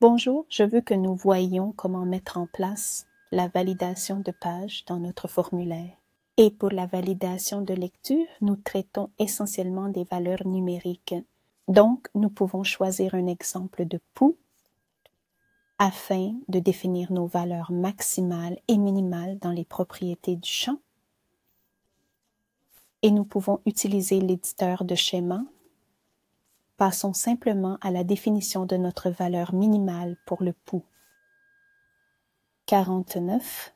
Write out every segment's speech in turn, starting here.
Bonjour, je veux que nous voyions comment mettre en place la validation de page dans notre formulaire. Et pour la validation de lecture, nous traitons essentiellement des valeurs numériques. Donc, nous pouvons choisir un exemple de POU afin de définir nos valeurs maximales et minimales dans les propriétés du champ. Et nous pouvons utiliser l'éditeur de schéma. Passons simplement à la définition de notre valeur minimale pour le POU. 49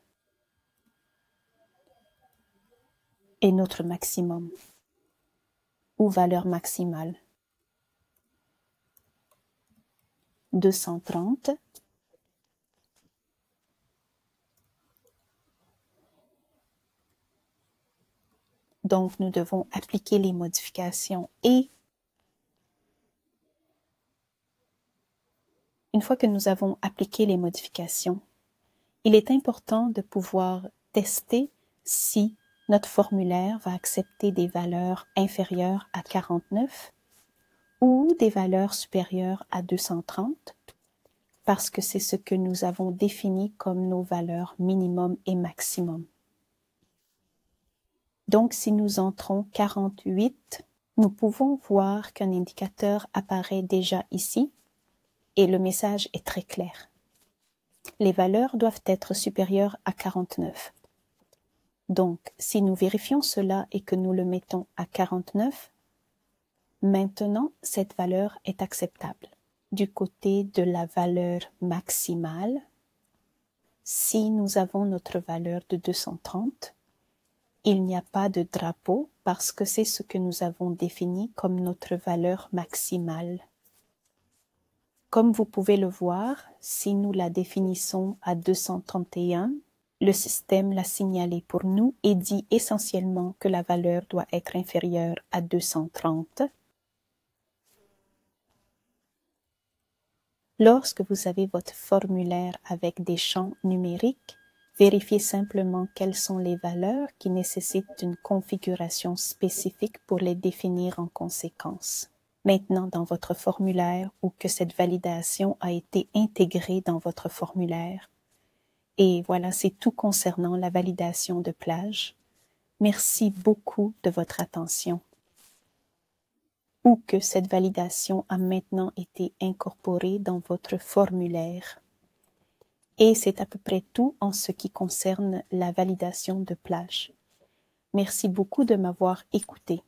est notre maximum ou valeur maximale. 230 donc nous devons appliquer les modifications et une fois que nous avons appliqué les modifications, il est important de pouvoir tester si notre formulaire va accepter des valeurs inférieures à 49 ou des valeurs supérieures à 230 parce que c'est ce que nous avons défini comme nos valeurs minimum et maximum. Donc, si nous entrons 48, nous pouvons voir qu'un indicateur apparaît déjà ici et le message est très clair. Les valeurs doivent être supérieures à 49. Donc, si nous vérifions cela et que nous le mettons à 49, maintenant, cette valeur est acceptable. Du côté de la valeur maximale, si nous avons notre valeur de 230, il n'y a pas de drapeau parce que c'est ce que nous avons défini comme notre valeur maximale. Comme vous pouvez le voir, si nous la définissons à 231, le système l'a signalé pour nous et dit essentiellement que la valeur doit être inférieure à 230. Lorsque vous avez votre formulaire avec des champs numériques, vérifiez simplement quelles sont les valeurs qui nécessitent une configuration spécifique pour les définir en conséquence. Maintenant dans votre formulaire ou que cette validation a été intégrée dans votre formulaire. Et voilà, c'est tout concernant la validation de plage. Merci beaucoup de votre attention. Ou que cette validation a maintenant été incorporée dans votre formulaire. Et c'est à peu près tout en ce qui concerne la validation de plage. Merci beaucoup de m'avoir écouté.